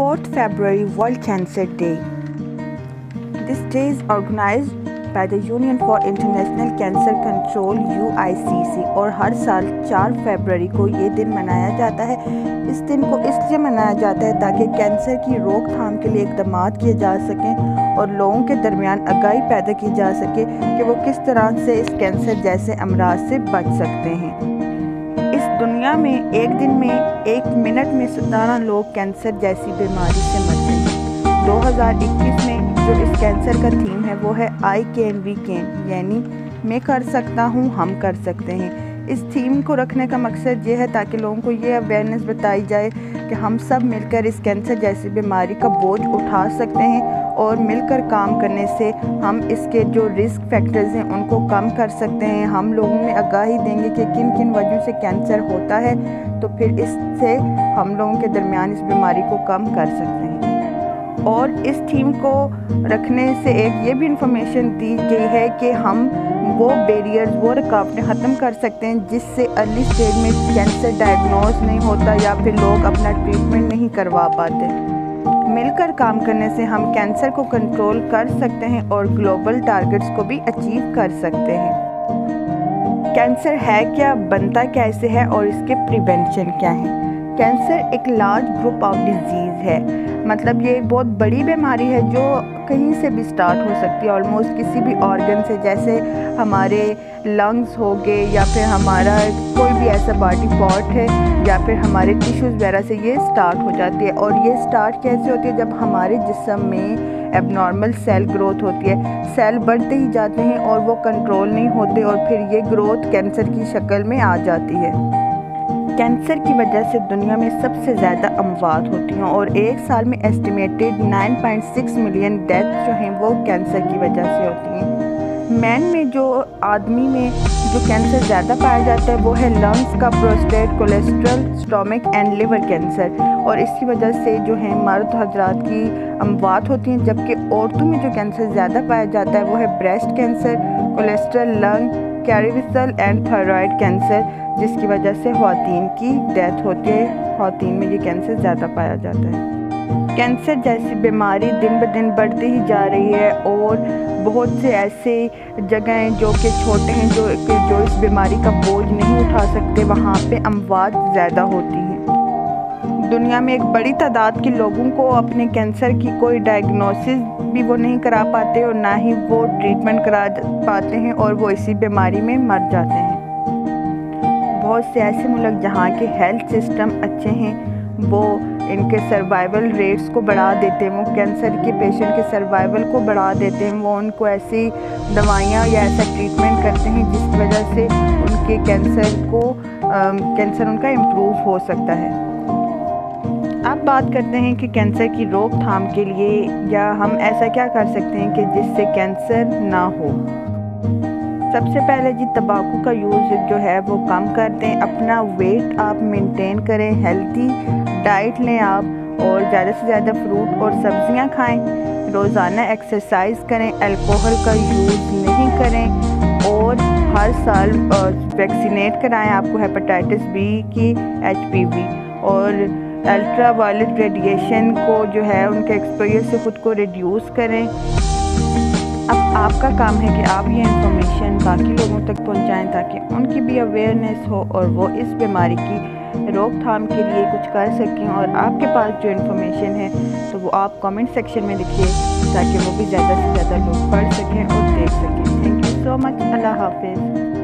4th February World Cancer Day. This day is organized by the Union for International Cancer Control UICC और हर साल 4 फरवरी को ये दिन मनाया जाता है। इस दिन को इसलिए मनाया जाता है ताकि कैंसर की रोकथाम के लिए इक़दाम किए जा सकें और लोगों के दरमियान आगाही पैदा की जा सके कि वो किस तरह से इस कैंसर जैसे अमराज से बच सकते हैं। इस दुनिया में एक दिन में 1 मिनट में 17 लोग कैंसर जैसी बीमारी से मरते हैं। 2021 में जो इस कैंसर का थीम है वो है आई कैन वी कैन, यानी मैं कर सकता हूँ, हम कर सकते हैं। इस थीम को रखने का मकसद ये है ताकि लोगों को ये अवेयरनेस बताई जाए कि हम सब मिलकर इस कैंसर जैसी बीमारी का बोझ उठा सकते हैं और मिलकर काम करने से हम इसके जो रिस्क फैक्टर्स हैं उनको कम कर सकते हैं। हम लोगों में आगाही देंगे कि किन किन वजहों से कैंसर होता है, तो फिर इससे हम लोगों के दरमियान इस बीमारी को कम कर सकते हैं। और इस थीम को रखने से एक ये भी इंफॉर्मेशन दी गई है कि हम वो बैरियर्स, वो रुकावटें ख़त्म कर सकते हैं जिससे अर्ली स्टेज में कैंसर डायग्नोज नहीं होता या फिर लोग अपना ट्रीटमेंट नहीं करवा पाते। मिलकर काम करने से हम कैंसर को कंट्रोल कर सकते हैं और ग्लोबल टारगेट्स को भी अचीव कर सकते हैं। कैंसर है क्या, बनता कैसे है और इसके प्रिवेंशन क्या है? कैंसर एक लार्ज ग्रुप ऑफ डिजीज़ है, मतलब ये एक बहुत बड़ी बीमारी है जो कहीं से भी स्टार्ट हो सकती है, ऑलमोस्ट किसी भी ऑर्गन से, जैसे हमारे लंग्स हो गए या फिर हमारा कोई भी ऐसा बॉडी पार्ट है या फिर हमारे टिश्यूज़ वगैरह से ये स्टार्ट हो जाती है। और ये स्टार्ट कैसे होती है? जब हमारे जिस्म में एबनॉर्मल सेल ग्रोथ होती है, सेल बढ़ते ही जाते हैं और वो कंट्रोल नहीं होते और फिर ये ग्रोथ कैंसर की शक्ल में आ जाती है। कैंसर की वजह से दुनिया में सबसे ज़्यादा अमवात होती हैं और एक साल में एस्टिमेटेड 9.6 मिलियन डेथ जो हैं वो कैंसर की वजह से होती हैं। मैन में जो आदमी में जो कैंसर ज़्यादा पाया जाता है वो है लंग्स का, prostate, cholesterol, stomach and liver cancer, और इसकी वजह से जो है मर्द हजरात की अमवात होती हैं। जबकि औरतों में जो कैंसर ज़्यादा पाया जाता है वो है breast cancer, cholesterol, lung, cervical and thyroid cancer, जिसकी वजह से ख़वातीन की डेथ होती है। ख़वातीन में ये कैंसर ज़्यादा पाया जाता है। कैंसर जैसी बीमारी दिन ब दिन बढ़ती ही जा रही है और बहुत से ऐसे जगह हैं जो कि छोटे हैं जो इस बीमारी का बोझ नहीं उठा सकते, वहाँ पे अमवात ज़्यादा होती हैं। दुनिया में एक बड़ी तादाद के लोगों को अपने कैंसर की कोई डायग्नोसिस भी वो नहीं करा पाते और ना ही वो ट्रीटमेंट करा पाते हैं और वो इसी बीमारी में मर जाते हैं। बहुत से ऐसे मुल्क जहाँ के हेल्थ सिस्टम अच्छे हैं वो इनके सर्वाइवल रेट्स को बढ़ा देते हैं, वो कैंसर के पेशेंट के सर्वाइवल को बढ़ा देते हैं, वो उनको ऐसी दवाइयाँ या ऐसा ट्रीटमेंट करते हैं जिसकी वजह से उनके कैंसर उनका इम्प्रूव हो सकता है। अब बात करते हैं कि कैंसर की रोकथाम के लिए या हम ऐसा क्या कर सकते हैं कि जिससे कैंसर ना हो। सबसे पहले जी तंबाकू का यूज़ जो है वो कम कर दें, अपना वेट आप मेंटेन करें, हेल्दी डाइट लें आप और ज़्यादा से ज़्यादा फ्रूट और सब्जियां खाएं, रोज़ाना एक्सरसाइज करें, अल्कोहल का यूज़ नहीं करें और हर साल वैक्सीनेट कराएं आपको हेपेटाइटिस बी की, HPV और अल्ट्रा वायलेट रेडिएशन को जो है उनके एक्सपोजर से ख़ुद को रिड्यूस करें। अब आपका काम है कि आप ये इन्फॉर्मेशन बाकी लोगों तक पहुंचाएं ताकि उनकी भी अवेयरनेस हो और वो इस बीमारी की रोकथाम के लिए कुछ कर सकें। और आपके पास जो इन्फॉर्मेशन है तो वो आप कमेंट सेक्शन में लिखिए ताकि वो भी ज़्यादा से ज़्यादा लोग पढ़ सकें और देख सकें। Thank you so much. अल्लाह हाफिज़।